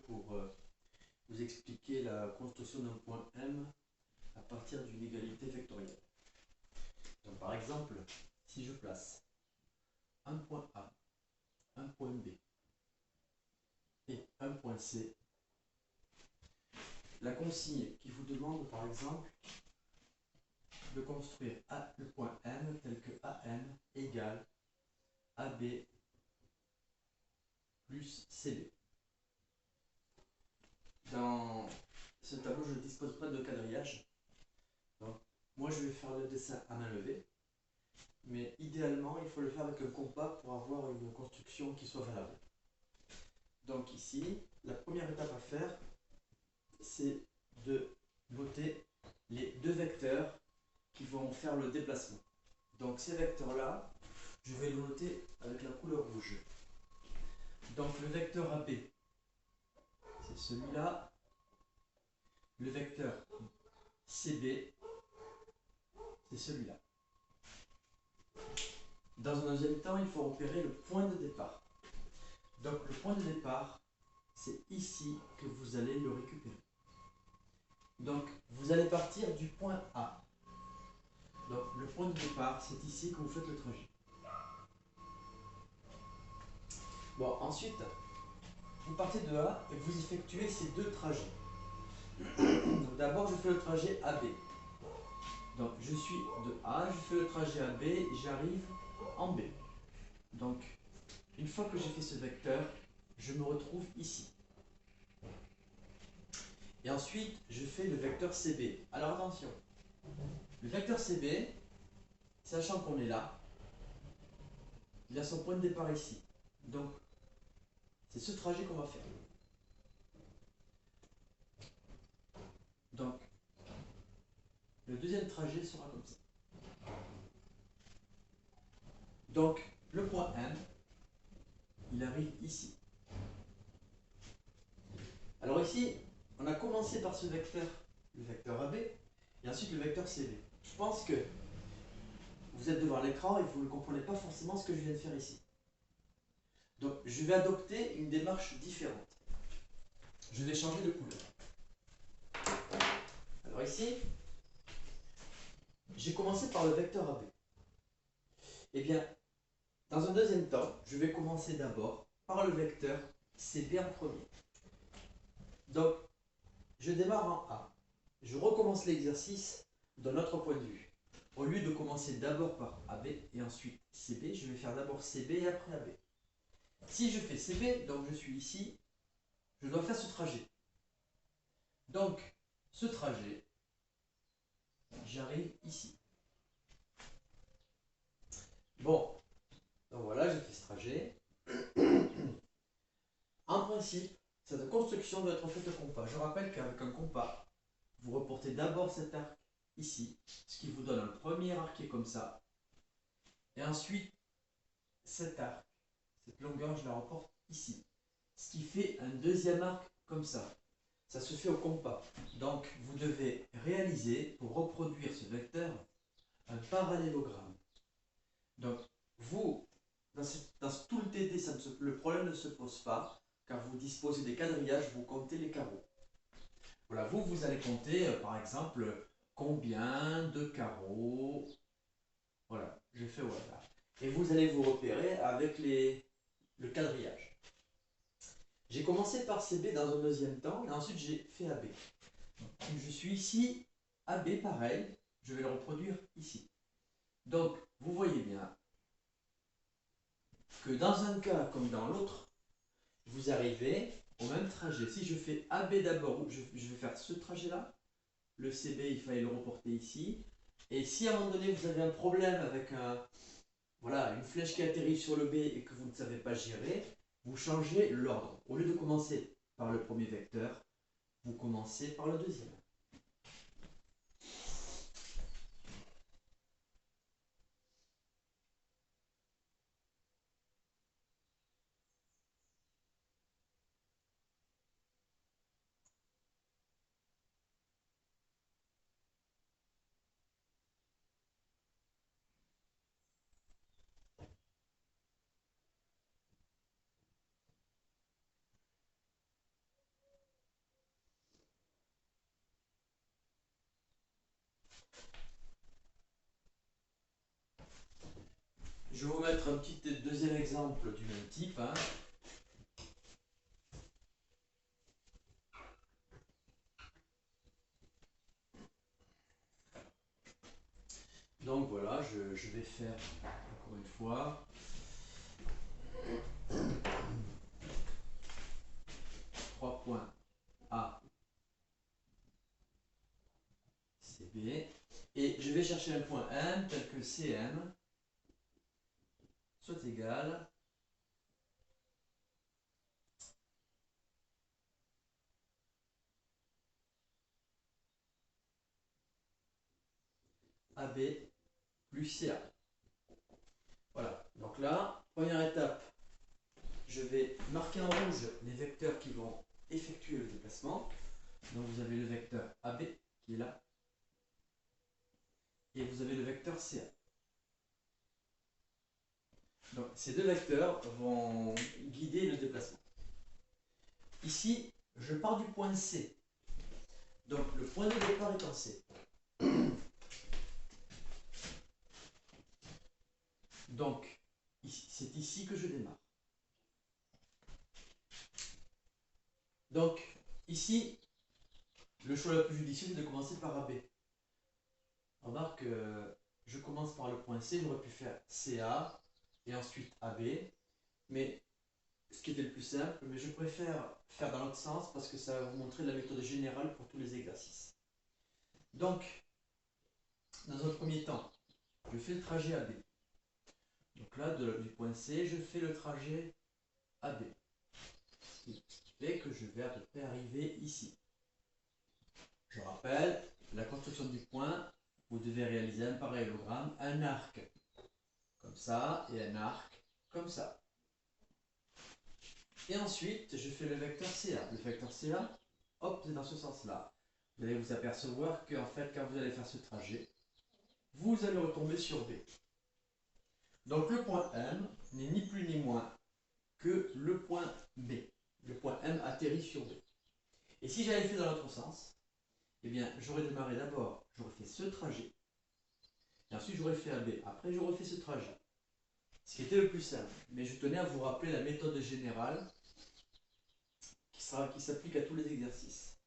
pour vous expliquer la construction d'un point M à partir d'une égalité vectorielle. Donc, par exemple, si je place un point A, un point B et un point C, la consigne qui vous demande par exemple de construire le point M tel que AM égale AB plus CB. Dans ce tableau, je ne dispose pas de quadrillage. Donc, moi, je vais faire le dessin à main levée. Mais idéalement, il faut le faire avec un compas pour avoir une construction qui soit valable. Donc ici, la première étape à faire, c'est de noter les deux vecteurs qui vont faire le déplacement. Donc ces vecteurs-là, je vais les noter avec la couleur rouge. Donc le vecteur AB, c'est celui-là. Le vecteur CB, c'est celui-là. Dans un deuxième temps, il faut repérer le point de départ. Donc le point de départ, c'est ici que vous allez le récupérer. Donc vous allez partir du point A. Donc le point de départ, c'est ici que vous faites le trajet. Bon, ensuite, vous partez de A et vous effectuez ces deux trajets. Donc d'abord, je fais le trajet AB. Donc je suis de A, je fais le trajet AB et j'arrive en B. Donc, une fois que j'ai fait ce vecteur, je me retrouve ici. Et ensuite, je fais le vecteur CB. Alors attention, le vecteur CB, sachant qu'on est là, il a son point de départ ici. Donc, c'est ce trajet qu'on va faire. Donc, le deuxième trajet sera comme ça. Donc, le point M, il arrive ici. Alors ici, on a commencé par ce vecteur, le vecteur AB, et ensuite le vecteur CB. Je pense que vous êtes devant l'écran et vous ne comprenez pas forcément ce que je viens de faire ici. Donc, je vais adopter une démarche différente. Je vais changer de couleur. Alors ici, j'ai commencé par le vecteur AB. Eh bien, dans un deuxième temps, je vais commencer d'abord par le vecteur CB en premier. Donc, je démarre en A. Je recommence l'exercice d'un autre point de vue. Au lieu de commencer d'abord par AB et ensuite CB, je vais faire d'abord CB et après AB. Si je fais CB, donc je suis ici, je dois faire ce trajet. Donc, ce trajet, j'arrive ici. Bon, donc voilà, j'ai fait ce trajet. En principe, cette construction doit être faite au compas. Je rappelle qu'avec un compas, vous reportez d'abord cet arc ici, ce qui vous donne un premier arc qui est comme ça. Et ensuite, cet arc, cette longueur, je la reporte ici. Ce qui fait un deuxième arc comme ça. Ça se fait au compas. Donc, vous devez réaliser, pour reproduire ce vecteur, un parallélogramme. Donc, vous, dans tout le TD, le problème ne se pose pas, car vous disposez des quadrillages, vous comptez les carreaux. Voilà, vous allez compter, par exemple, combien de carreaux. Voilà, je fais au hasard. Et vous allez vous repérer avec le quadrillage. J'ai commencé par CB dans un deuxième temps, et ensuite j'ai fait AB. Je suis ici, AB pareil, je vais le reproduire ici. Donc, vous voyez bien que dans un cas comme dans l'autre, vous arrivez au même trajet. Si je fais AB d'abord, je vais faire ce trajet-là. Le CB, il fallait le reporter ici. Et si à un moment donné, vous avez un problème avec une flèche qui atterrit sur le B et que vous ne savez pas gérer, vous changez l'ordre. Au lieu de commencer par le premier vecteur, vous commencez par le deuxième. Je vais vous mettre un petit deuxième exemple du même type. Hein. Donc voilà, je vais faire encore une fois 3 points A, C, B. Et je vais chercher un point M tel que CM soit égal AB plus CA. Voilà, donc là, première étape, je vais marquer en rouge les vecteurs qui vont effectuer le déplacement. Donc vous avez le vecteur AB qui est là, et vous avez le vecteur CA. Donc ces deux vecteurs vont guider le déplacement. Ici, je pars du point C. Donc le point de départ est en C. Donc c'est ici que je démarre. Donc ici, le choix le plus judicieux, c'est de commencer par AB. Remarque que je commence par le point C, j'aurais pu faire CA et ensuite AB, mais ce qui était le plus simple, mais je préfère faire dans l'autre sens parce que ça va vous montrer la méthode générale pour tous les exercices. Donc, dans un premier temps, je fais le trajet AB. Donc là, du point C, je fais le trajet AB. Ce qui fait que je vais à peu près arriver ici. Je rappelle, la construction du point, vous devez réaliser un parallélogramme, un arc comme ça et un arc comme ça. Et ensuite, je fais le vecteur CA. Le vecteur CA, hop, c'est dans ce sens-là. Vous allez vous apercevoir qu'en fait, quand vous allez faire ce trajet, vous allez retomber sur B. Donc le point M n'est ni plus ni moins que le point B. Le point M atterrit sur B. Et si j'avais fait dans l'autre sens, eh bien, j'aurais démarré d'abord, j'aurais fait ce trajet, et ensuite j'aurais fait AB. Après, j'aurais fait ce trajet. Ce qui était le plus simple. Mais je tenais à vous rappeler la méthode générale qui s'applique à tous les exercices.